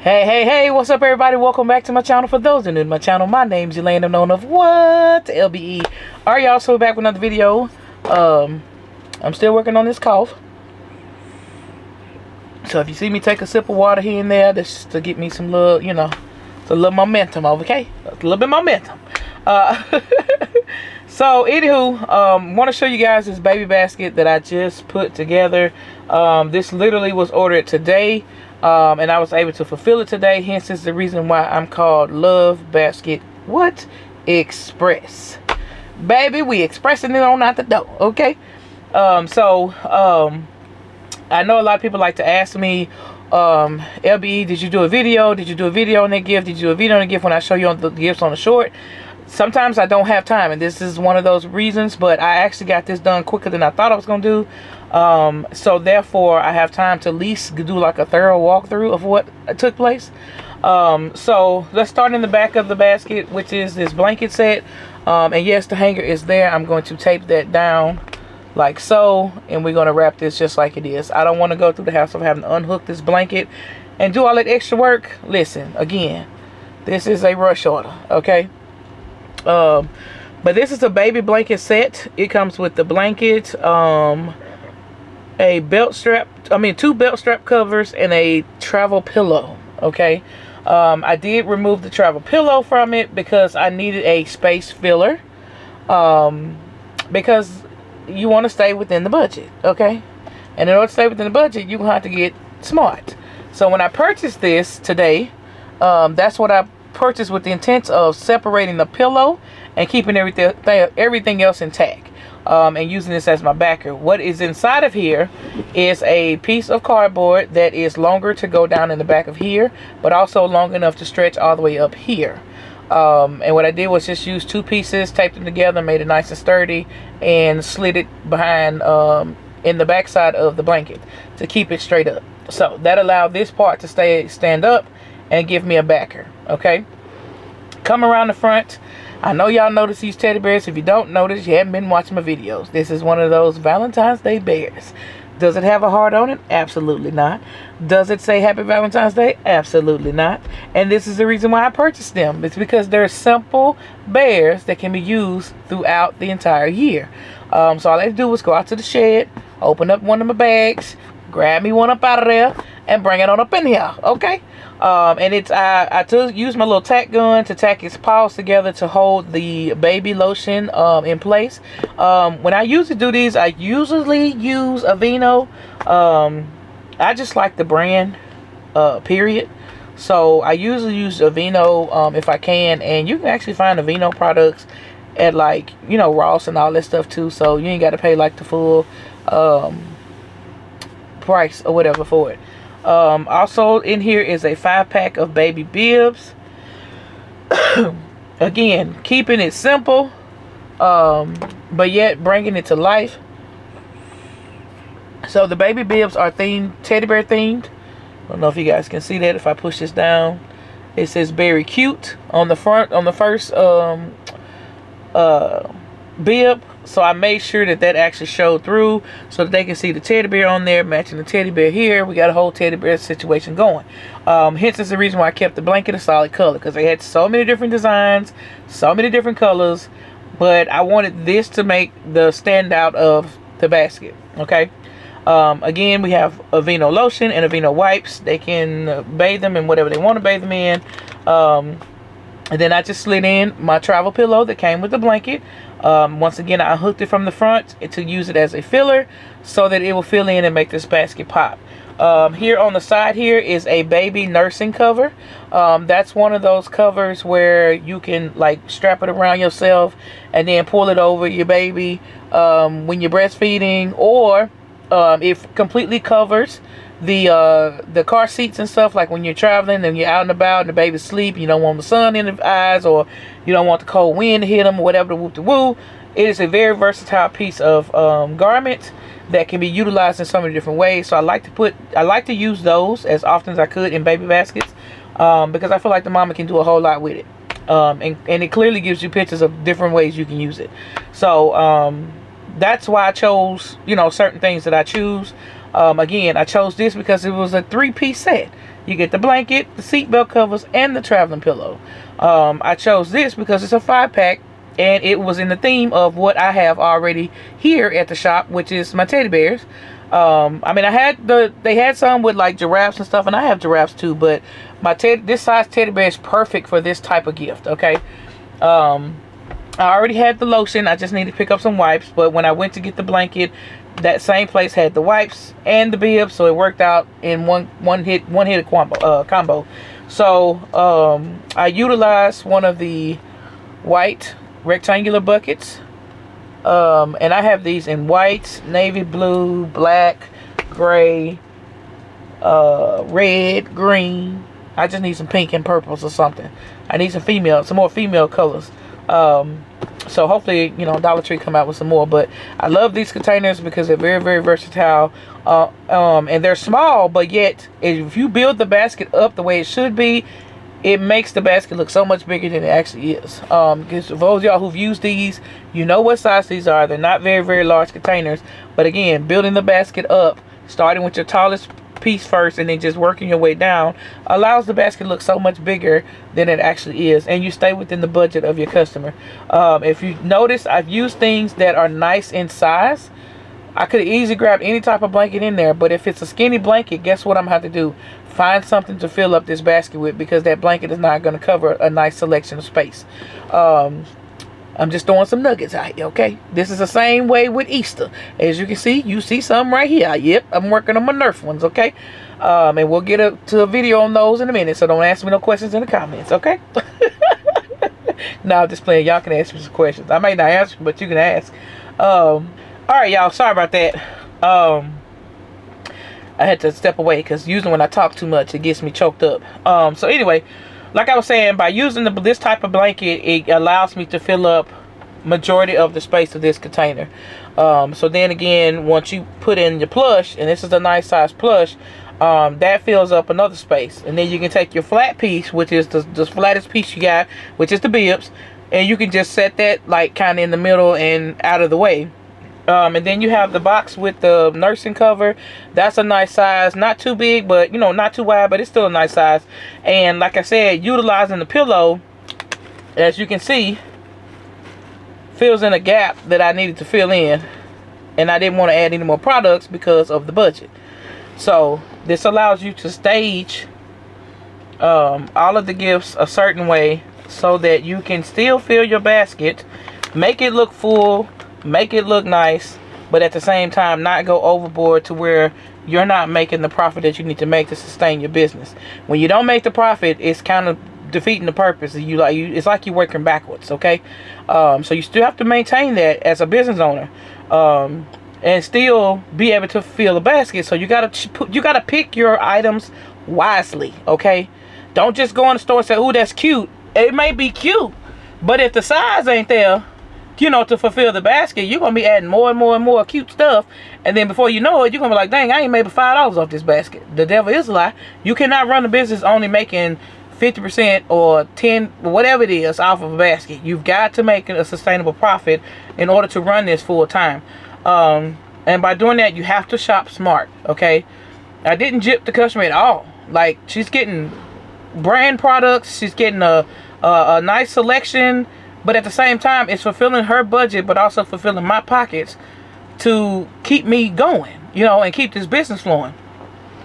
Hey, what's up everybody? Welcome back to my channel. For those that are new to my channel, my name's Elaine, known of what? LBE. Alright y'all, so we're back with another video. I'm still working on this cough. So if you see me take a sip of water here and there, that's just to get me some little, it's a little momentum, okay? A little bit of momentum. So anywho, want to show you guys this baby basket that I just put together. This literally was ordered today. And I was able to fulfill it today. Hence is the reason why I'm called Love Basket Express. Baby, we expressing it on out the door, okay? I know a lot of people like to ask me, LBE, did you do a video? Did you do a video on that gift? Did you do a video on the gift when I show you on the gifts on the short? Sometimes I don't have time, and this is one of those reasons, but I actually got this done quicker than I thought I was going to do. So therefore, I have time to at least do like a thorough walkthrough of what took place. So let's start in the back of the basket, which is this blanket set. And yes, the hanger is there. I'm going to tape that down like so, and we're going to wrap this just like it is. I don't want to go through the hassle of having to unhook this blanket and do all that extra work. Listen, again, this is a rush order, okay? But this is a baby blanket set. It comes with the blanket, a belt strap, two belt strap covers, and a travel pillow, okay? I did remove the travel pillow from it because I needed a space filler, because you want to stay within the budget, okay? And in order to stay within the budget, you're going to have to get smart. So when I purchased this today, that's what I purchased, with the intent of separating the pillow and keeping everything else intact, and using this as my backer. What is inside of here is a piece of cardboard that is longer to go down in the back of here, but also long enough to stretch all the way up here. And what I did was just use two pieces, taped them together, made it nice and sturdy, and slid it behind in the back side of the blanket to keep it straight up. So that allowed this part to stand up and give me a backer, okay? Come around the front. I know y'all notice these teddy bears. If you don't notice, you haven't been watching my videos. This is one of those Valentine's Day bears. Does it have a heart on it? Absolutely not. Does it say Happy Valentine's Day? Absolutely not. And this is the reason why I purchased them. It's because they're simple bears that can be used throughout the entire year. So all I had to do was go out to the shed, open up one of my bags, grab me one up out of there, and bring it on up in here, okay? And it's I used my little tack gun to tack its paws together to hold the baby lotion in place. When I usually do these, I usually use Aveeno. I just like the brand, period. So I usually use Aveeno if I can, and you can actually find Aveeno products at, like, Ross and all that stuff too. So you ain't got to pay like the full price or whatever for it. Also in here is a 5-pack of baby bibs. Again, keeping it simple, but yet bringing it to life. So the baby bibs are teddy bear themed. I don't know if you guys can see that. If I push this down, it says "Very Cute" on the front, on the first bib. So I made sure that actually showed through, so that they can see the teddy bear on there matching the teddy bear here. We got a whole teddy bear situation going. Hence is the reason why I kept the blanket a solid color, because they had so many different designs, so many different colors, but I wanted this to make the standout of the basket, okay? Again, we have Aveeno lotion and Aveeno wipes. They can bathe them in whatever they want to bathe them in. And then I just slid in my travel pillow that came with the blanket. Once again, I hooked it from the front to use it as a filler, so that it will fill in and make this basket pop. Here on the side here is a baby nursing cover. That's one of those covers where you can, like, strap it around yourself and then pull it over your baby when you're breastfeeding, or it completely covers the car seats and stuff, like when you're traveling and you're out and about and the baby's asleep, you don't want the sun in the eyes, or you don't want the cold wind to hit them, or whatever, the whoop-de-woo. It is a very versatile piece of garment that can be utilized in so many different ways. So I like to use those as often as I could in baby baskets, because I feel like the mama can do a whole lot with it, and it clearly gives you pictures of different ways you can use it. So that's why I chose, certain things that I choose. Again, I chose this because it was a 3-piece set. You get the blanket, the seatbelt covers, and the traveling pillow. I chose this because it's a 5-pack, and it was in the theme of what I have already here at the shop, which is my teddy bears. I mean, they had some with like giraffes and stuff, and I have giraffes too, but this size teddy bear is perfect for this type of gift. Okay. I already had the lotion. I just need to pick up some wipes. But when I went to get the blanket, that same place had the wipes and the bib, so it worked out in one hit combo. So I utilized one of the white rectangular buckets, and I have these in white, navy blue, black, gray, red, green. I just need some pink and purples or something. I need some more female colors. So hopefully, Dollar Tree come out with some more. But I love these containers because they're very, very versatile. And they're small, but yet if you build the basket up the way it should be, it makes the basket look so much bigger than it actually is. Because for those of y'all who've used these, you know what size these are. They're not very, very large containers. But again, building the basket up, starting with your tallest piece first and then just working your way down, allows the basket to look so much bigger than it actually is, and you stay within the budget of your customer. If you notice, I've used things that are nice in size. I could easily grab any type of blanket in there, but if it's a skinny blanket, guess what I'm going to have to do? Find something to fill up this basket with, because that blanket is not going to cover a nice selection of space. I'm just throwing some nuggets out here, okay? This is the same way with Easter. As you can see, you see some right here. Yep, I'm working on my Nerf ones, okay? And we'll get to a video on those in a minute, so don't ask me no questions in the comments, okay? No, I'm just playing. Y'all can ask me some questions. I may not answer, but you can ask. All right, y'all. Sorry about that. I had to step away because usually when I talk too much, it gets me choked up. So anyway, like I was saying, by using this type of blanket, it allows me to fill up majority of the space of this container. So then again, once you put in your plush, and this is a nice size plush, that fills up another space. And then you can take your flat piece, which is the flattest piece you got, which is the bibs, and you can just set that like kind of in the middle and out of the way. And then you have the box with the nursing cover. That's a nice size, not too big, but not too wide, but it's still a nice size. And like I said, utilizing the pillow, as you can see, fills in a gap that I needed to fill in, and I didn't want to add any more products because of the budget. So this allows you to stage all of the gifts a certain way so that you can still fill your basket, make it look full, make it look nice, but at the same time not go overboard to where you're not making the profit that you need to make to sustain your business. When you don't make the profit, it's kind of defeating the purpose. It's like you're working backwards, okay? So you still have to maintain that as a business owner, and still be able to fill the basket. So you gotta pick your items wisely, okay? Don't just go in the store and say, "Ooh, that's cute." It may be cute, but if the size ain't there, to fulfill the basket, you're going to be adding more and more and more cute stuff. And then before you know it, you're going to be like, dang, I ain't made but $5 off this basket. The devil is a lie. You cannot run a business only making 50% or 10, whatever it is, off of a basket. You've got to make a sustainable profit in order to run this full time. And by doing that, you have to shop smart, okay? I didn't gyp the customer at all. Like, she's getting brand products. She's getting a nice selection. But at the same time, it's fulfilling her budget, but also fulfilling my pockets to keep me going, and keep this business flowing.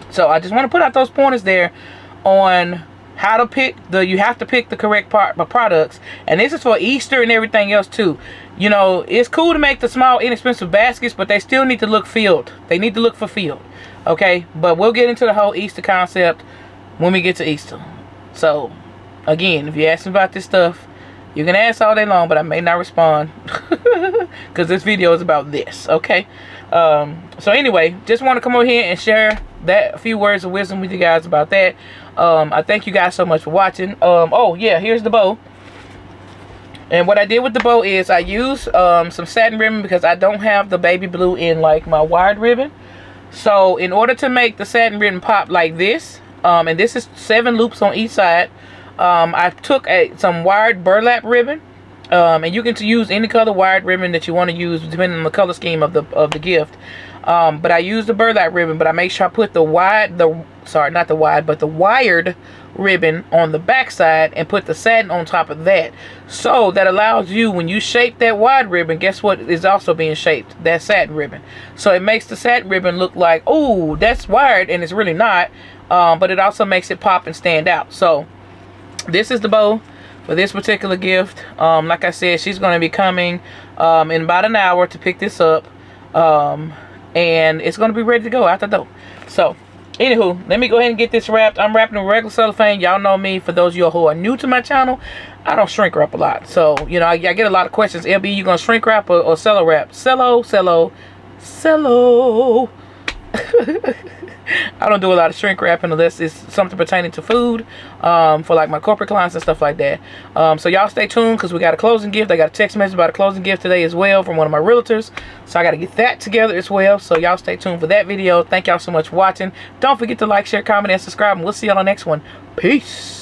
So I just want to put out those pointers there on how to pick you have to pick the correct products. And this is for Easter and everything else too. It's cool to make the small, inexpensive baskets, but they still need to look filled. They need to look fulfilled. Okay? But we'll get into the whole Easter concept when we get to Easter. So, again, if you ask me about this stuff, you can ask all day long, but I may not respond because this video is about this, okay? So anyway, just want to come over here and share a few words of wisdom with you guys about that. I thank you guys so much for watching. Oh yeah, here's the bow. And what I did with the bow is I used some satin ribbon because I don't have the baby blue in like my wired ribbon. So in order to make the satin ribbon pop like this, and this is 7 loops on each side, I took some wired burlap ribbon, and you can use any color wired ribbon that you want to use depending on the color scheme of the gift. But I used the burlap ribbon, but I make sure I put the sorry, not the wide, but the wired ribbon on the back side and put the satin on top of that. So that allows you, when you shape that wide ribbon, guess what is also being shaped? That satin ribbon. So it makes the satin ribbon look like, oh, that's wired, and it's really not. But it also makes it pop and stand out. So this is the bow for this particular gift. Like I said, she's going to be coming in about an hour to pick this up. And it's going to be ready to go out the door. So anywho, let me go ahead and get this wrapped. I'm wrapping in regular cellophane. Y'all know me. For those of you who are new to my channel, I don't shrink wrap a lot. So, you know, I get a lot of questions. LB, you going to shrink wrap or cello wrap? Cello. I don't do a lot of shrink wrapping unless it's something pertaining to food, for like my corporate clients and stuff like that. So y'all stay tuned, because we got a closing gift. I got a text message about a closing gift today as well from one of my realtors. So I got to get that together as well. So y'all stay tuned for that video. Thank y'all so much for watching. Don't forget to like, share, comment, and subscribe. And we'll see y'all on the next one. Peace.